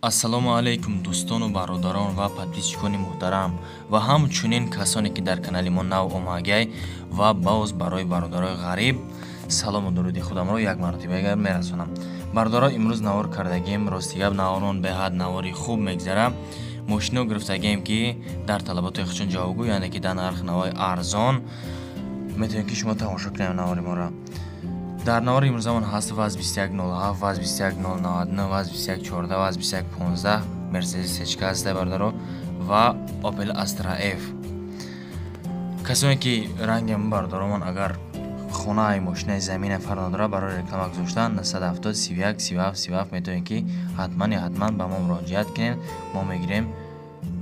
ассалому алайкум дӯстону бародарон ва подписчикони муҳтарам ва ҳамчунин касоне ки дар канали мо нав омагай ва баъз барои бародарои ғариб салому дуруди худамро як мартиба мерасонам. Бародаро имрӯз навор кардагем, ростигап наворон беҳад навори хуб мегзара. Мошино гирифтагем ки дар талаботи худшон ҷавобгӯ, яъне ки дар нархи навори арзон. Метавонед ки шумо тамошо кунед навори моро. Дар навори имрӯзамон ҳаст ВАЗ 2107, ВАЗ 21099, ВАЗ 2114, ВАЗ 2115, Mercedes H-ка ҳастай бародаро ва Opel Astra F. Касоне ки ранги бародаромон агар хонаи мошинаи замина фарқ надора барои реклама гузоштан 970 31 37 37 метавонед ки ҳатман ба мо муроҷиат кунед. Мо мегирем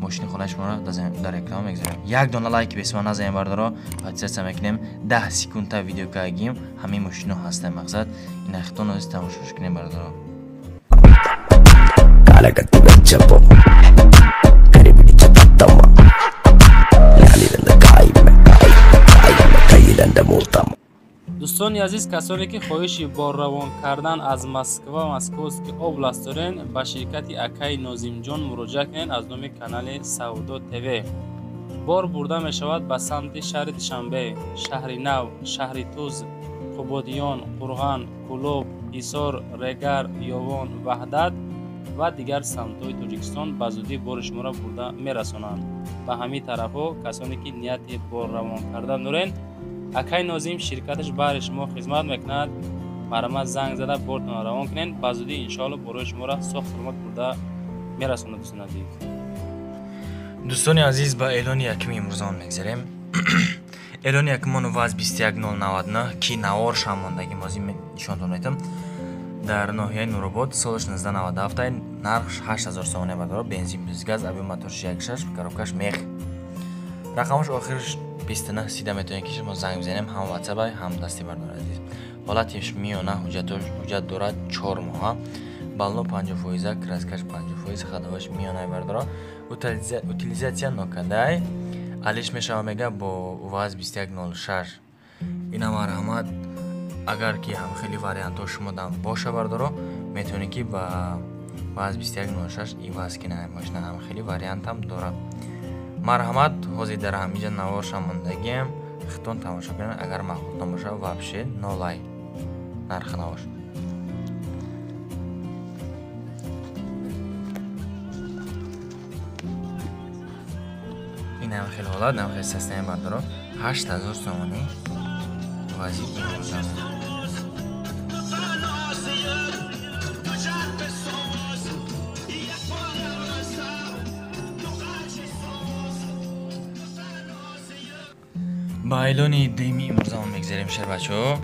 мошини хонаи шуморо дар реклама мегзорем. Як дона лайки бесма назанем бародаро, подписаться мекунем. 10 секундта видео кагим ҳамин мошино ҳастай мақсад. Ина хитон оз тамошош кунем бародаро. دوستان عزیز، کسانی که خواهش بار روان کردن از مسکوسکی اوبلاست دارین با شرکت اکای ناظم جان مراجعه کنین از نام کانال سودا تیوی. بار برده می شود به سمت شهر دوشنبه، شهر نو، شهر توز، قبادیان، قرغان، کلوب، ایسار، رگر، یاوان، وحدت و دیگر سمت‌های تاجیکستان به زودی بار شما را برده می رسانند. به همین طرف‌ها کسانی که نیت بار روان کردن دارین، اکای ناظم شرکتش برای شما خدمت میکند. مرا زنگ زده بارتون روان کنین، به زودی ان شاء الله برای شما را ساخت سلامت برده میرسونه. دوستان عزیز، دوستان عزیز، با اعلان یکم امروزان میگذریم. اعلان یکمون ВАЗ 21099 کی نوار شاماندگی مازی نشانتون میتم در ناحیه نورآباد، سالش 1997، نرخش 8000 سومه برادر، بنزین plus گاز، ابی موتورش 1.6، коробкаш мех. رقمش آخرش 29 30 میتونید که شما زنگ بزنیم، هم واتساپ هم دستی بردار عزیز. حالتش میونه حجت دارد 4 ماه، بالو 50%، کراسکش 50%، خدماتش میونه بردار. утилизация نکردای. علیش میشه میگه با ВАЗ 2106. اینا مرحمت اگر که هم خیلی واریانت شما دام باشه بردارو، میتونید که با ВАЗ 2106 ایواز کنه. ماشین هم خیلی واریانت هم داره. مرحمت حاضر در همینجا نوار شاماندگیم. خطون تماشا کنین. اگر مخلوطان باشه وابشه نولای نرخ نواش. این هم خیلی حالات هم خیلی سستنی بردارو 8000 سومانی وزید این با اعلان دیمی امروزمون میگذاریم شهر بچه‌ها.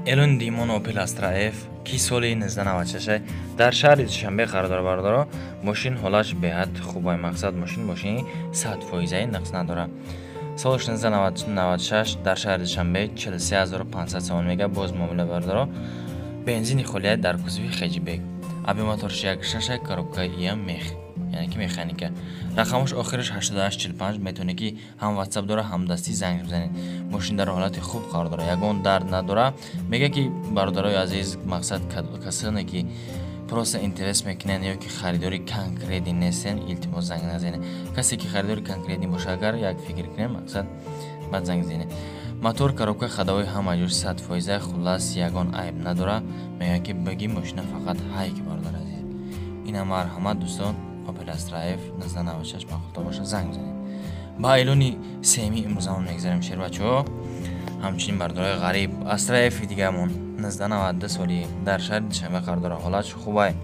اعلان دیمان اوپل استرا اف کی سال 1996 در شهر دوشنبه قرار داره بردارا. ماشین حالش بهت خوبه، مقصد ماشین 100% نقص نداره. سالش 1996 در شهر دوشنبه 43500 سوم میگه باز معامله بردارا. بنزین خالی در کوزوی خجیبک، ابی موتورش 1.6، коробка ام میخ، یعنی که مکانیکه. رقمش آخرش 8845. میتونه که هم واتساپ داره هم دستی زنگ بزنید. ماشین در حالت خوب قرار داره، یگان درد نداره. میگه که برادرای عزیز، مقصد کسانی که پروسه اینترست میکنن یا که خریداری کانکریتی نیستن، التماس زنگ نزنید. کسی که خریداری کانکریتی باشه اگر یک فکر کنه مقصد بعد زنگ بزنید. موتور коробка خداوی همه جور 100%، خلاص یگان عیب نداره. میگه که بگی ماشین فقط هایی که بردار عزیز. اینا مرحمت دوستان. اوپل استرا اف 1996 مخالطه باشه زنگ بزنید. با اعلان سیمی امروزمون میگذاریم شهر بچه‌ها. همچنین بردارای غریب استرا اف دیگه‌مون 1992 سالی در شهر دوشنبه قرار داره. حالتش خوبه.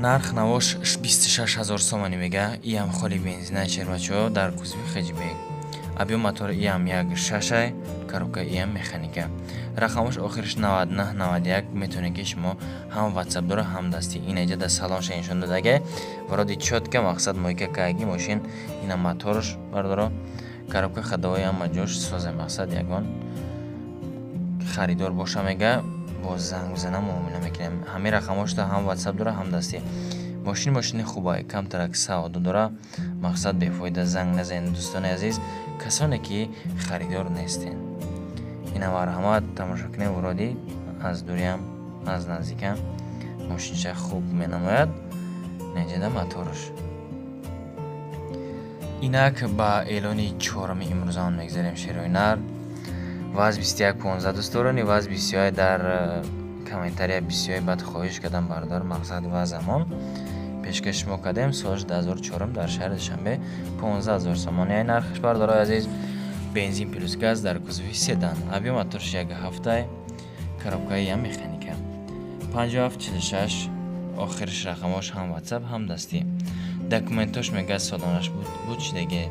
نرخ نواش 26000 سومانی میگه. ای هم خالی بنزینه شهر بچه‌ها در کوزوی خجیبک. ابی موتور ای هم 1.6، коробка ای هم مکانیکه. رقمش آخرش 9991. میتونه که شما هم واتساپ داره هم دستی. این اینجا در سالانش نشون داده ورودی چوت که مقصد مویکه که ماشین اینا موتورش برداره. коробка خداوی هم مجوش سازه، مقصد یگان خریدار باشه میگه با زنگ بزنه معامله میکنیم. همه رقماش تا هم واتساپ داره هم دستی. ماشین خوبه، کم ترک سعادت داره. مقصد بیفایده زنگ نزنید دوستان عزیز، کسانی که خریدار نیستین. اینا مرحمت تماشا کنید ورودی از دوریم از نزدیکم мошинша хуб менамояд. Наҷада моторш. Инак ба эълони чорами имрӯзамон мегзарем шерои нар. ВАЗ 2115 дӯстдорони ВАЗ бисёй дар комментария бисёй бад хоҳиш кардам бардор мақсад ВАЗамон пешкаш мо кардем соли 2004 дар шаҳри Душанбе 15000 сомония нархш бардорои азиз. Бензин плюс газ дар кузови седан. Объем моторш 1.7 коробкаи ям механика. 5746 охирш рақамош ҳам WhatsApp ҳам дастӣ. Документош мега солонаш буд чидаге.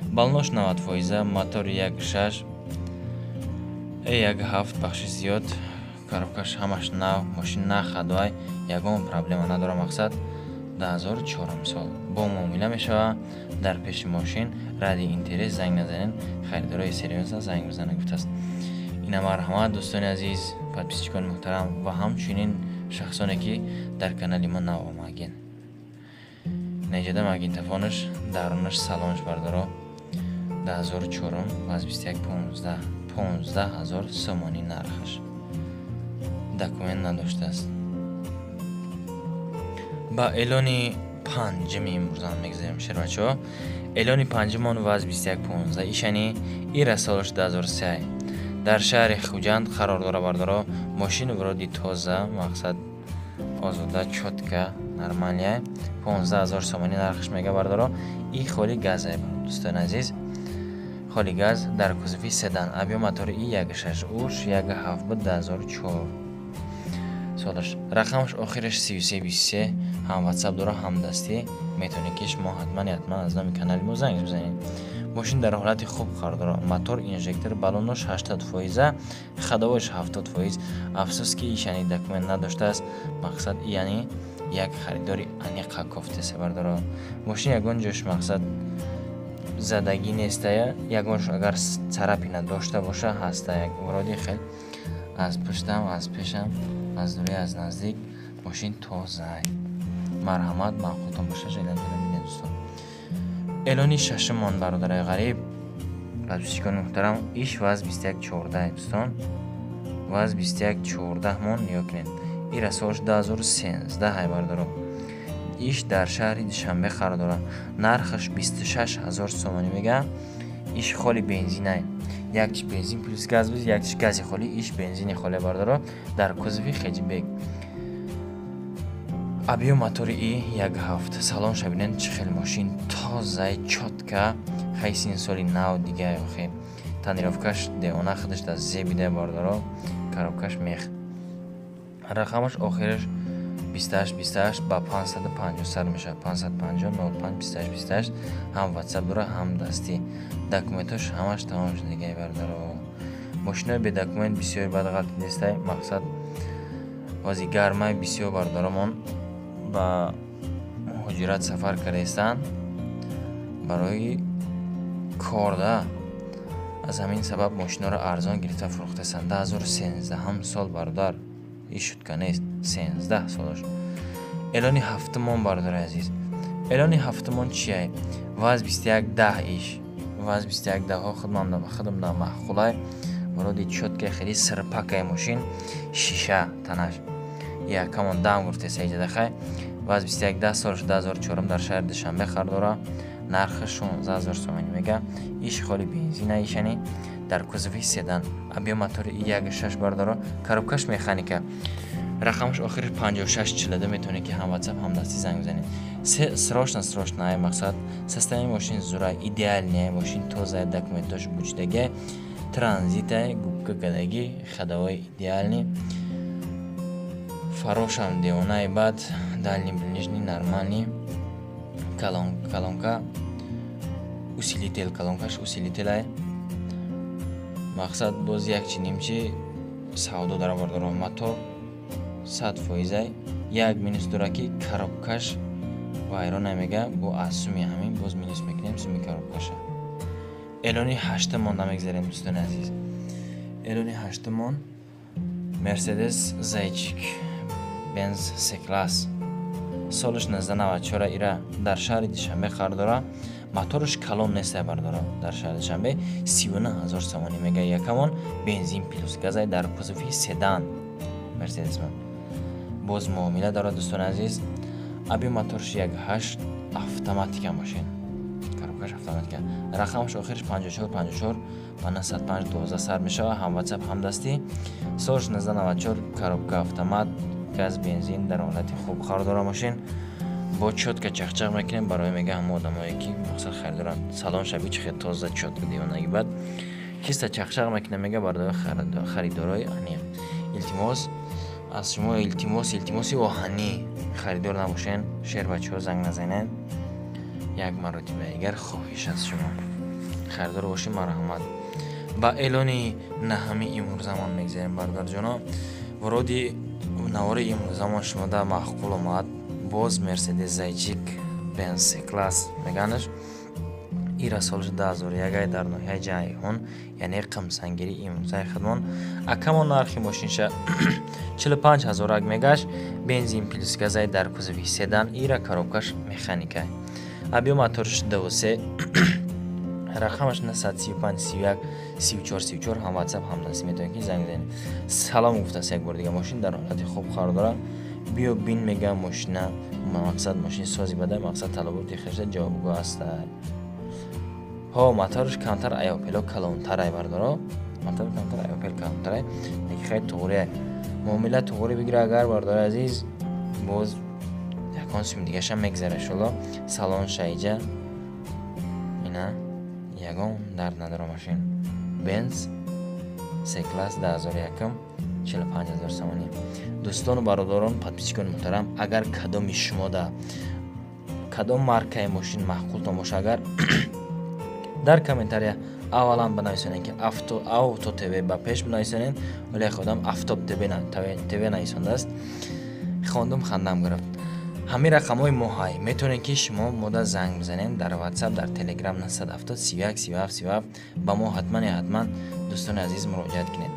Балнош 90%, мотор 1.6 1.7 бахши зиёд. Коробкаш ҳамаш нав, мошин нахадвай, ягон проблема надора мақсад 2004 сол. Бо муомила мешава дар пеши мошин ради интерес занг назанен харидорои сериоза занг бизана гуфтааст. Ина марҳамат дӯстони азиз, подписчикони муҳтарам ва ҳамчунин шахсоне ки дар канали ма нав омаген. Наҷада магнитофонаш дарунаш салонш бардоро 2004 ВАЗ 2115 15000 сомонӣ нархаш. Документ надоштааст. ба эълони панҷами имрӯзам мегзарем шербачаҳо. Эълони панҷамон ВАЗ 2115 ишани ира солаш 2003 дар шаҳри Хуҷанд қарор дора бардоро. Мошини вуроди тоза мақсад озода чотка нормалия 15000 сомонӣ нархш мега бардоро. И холи газа дӯстони азиз. Холи газ дар кузови седан. Объем мотори и 1.6 уш 1.7 буд 2004 солаш. Рақамш охираш 3323 ҳам WhatsApp дора ҳам дастӣ. Метавонед ки шумо ҳатман аз номи канали мо занг бизанед. Мошин дар ҳолати хуб қарор дора. Мотор инжектор балонош 80%, ходовош 70%. Афсус ки ишани документ надоштааст. Мақсад яъни як харидори аниқа кофтасе бардоро. Мошин ягон ҷош мақсад задагӣ нестая, ягонш агар царапина дошта боша ҳаста. Як уроди хел аз пуштам, аз пешам, аз дури, аз наздик мошин тоза. Марҳамат, мағфултон боша. Ҷайлан бинед дӯстон. Эълони шашамон бародари ғариб, подписчикони муҳтарам, иш ВАЗ 2114 дӯстон. ВАЗ 2114 мон ниё кунед. Ира солаш 2013 ҳай бардоро. иш дар шаҳри Душанбе қарор дора. Нархаш 26000 сомонӣ мега. иш холи бензинай. Якчи бензин плюс газ буд, якчи гази холи, иш бензини холи бардоро дар кузови хеҷибек. Объем мотори и 1.7. Салон шабинен чӣ хел мошин тозаи чотка хайсин соли нав дига охи. Танировкаш деона худаш да зебида бардоро. Коробкаш мех. Рақамаш охираш 2828 ба 550 сар меша. 550 05 2828 ҳам WhatsApp дора ҳам дастӣ. Документош ҳамаш тамом шудагӣ бардоро. Мошинои бе документ бисёр бад ғалти нестай. Мақсад вози гармай бисёр бардорамон ба муҳоҷират сафар кардестанд барои корда. аз ҳамин сабаб мошиноро арзон гирифта фурӯхтастанд. 2013 ҳам сол бародар. иш шутка нест, 13 солаш. эълони ҳафтамон бародари азиз. эълони ҳафтамон чияй? ВАЗ 2110 иш. ВАЗ 2110 худмам маъқулай. вороди чотка хеле сирпакай мошин шиша танаш. Якамон дам гуфтеса иҷада хай. ВАЗ 2110 солаш 2004 дар шаҳри Душанбе қарор дора. Нархи 16000 сомонӣ мега. иш холи бензина ишани дар кузови седан. Объем мотори 1.6 бардоро. Коробкаш механика. Рақамаш охириш 5642 метавонед ки ҳам WhatsApp ҳам дастӣ занг бизанед. Срочна мақсад состояние мошин зура идеальне. Мошин тоза, документош бучдаги, транзита, губка гадаги, ходовой идеальни. Фарошам деонаи бад, дальний ближний нормальный. Колонка усилитель, колонкаш усилителай. Мақсад боз якчи нимчи савдо дара бардоро. Мотор 100%. Як минус дора ки коробкаш вайрон намега. Бо асуми ҳамин боз минус мекунем суми коробкаша. эълони ҳаштамон намегзарем дӯстони азиз. эълони ҳаштамон Mercedes Zaychik Benz C-Class. Солаш 1994 ира дар шаҳри Душанбе қарор дора. Моторш калон неста бардора. Дар шаҳри Душанбе 39000 сомонӣ мега. Якамон бензин плюс газай дар кузови седан. Mercedes ман. باز معامله داره دوستان عزیز. ابی موتورش 1.8 автоматика ماشین، коробкаш автоматика. رقمش آخرش 5454 و 90512 سر میشه. هم واتساپ هم دستی. سالش 1994 коробка автомат گاز بنزین در حالت خوب خریدار ماشین. با چوتکه چخچق میکنیم برای میگه هم آدمایی که مقصد خریدارن. سالن شبیه چه تازه چوتکه دیوانگی بعد کیستا چخچق میکنه میگه برای خریدارای یعنی التماس از شما التماسی واهنی خریدار نباشین. شهر بچه‌ها زنگ نزنن. یک مرتبه اگر خواهش از شما خریدار باشین مرحمت. با اعلانی نهمی امور زمان میگذاریم برادر جانا. ورودی نوار امور زمان شما در محقول اومد. باز مرسدس زایچیک بنز سی کلاس میگنش. ایرا سالش 2001 در نوحه جایهون یعنی قمسنگیری امروزای خدمان. اکمان نرخی ماشینش 45,000 میگش. بنزین پلیس گازای در کوزوی سیدان. ایرا коробкаш مکانیکه. ابی موتورش 23 رقمش 935 31 34 34 هم واتساپ هم دستی میتونید که زنگ بزنید. سلام گفته یک بار دیگه ماشین در حالت خوب خریدار. بیو بین میگه ماشین مقصد ماشین سازی بده مقصد طلبات خرج جوابگو است. ها موتورش کانتر ایوپل کلانتر ای بردارا. موتور کانتر ایوپل کلانتر یک خیلی توره معامله توره بگیره اگر بردار عزیز. باز یکان سیم دیگه شم میگذره شلا. سالن شایجه اینا یگان درد نداره ماشین. بنز سی کلاس 2001 45,000 سومانی. دوستان و برادران подписчикон محترم اگر کدام شما دا کدام مارکای ماشین معقول تا باشه اگر در کامنتاریا اولا بنویسین که auto tv با پیش بنویسین ولی خودم افتاب tv نویسنده است. خواندم خندم گرفت. همین رقمای موهای میتونین که شما ماده زنگ بزنین در واتساپ در تلگرام 970 31 37 37 با ما حتما دوستان عزیز مراجعت کنید.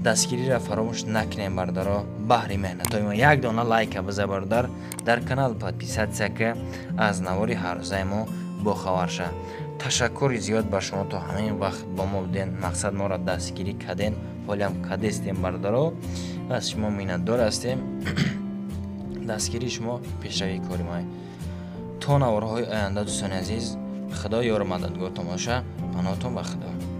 دستگیری را فراموش نکنین بردارا. بهر مهنتای ما یک دانه لایک بزن بردار. در کانال подписаться که از نواری هر روزه ما با خبر شه. تشکر زیاد بر شما تا همین وقت با ما بودین. مقصد ما را دستگیری کردین ولی هم کردستیم بردارا. از شما میnnتدار هستیم. دستگیری شما پیشروی کاری ما. تا نوارهای آینده دوستان عزیز خدا یار مددگارتون باشه. پناهتون به خدا.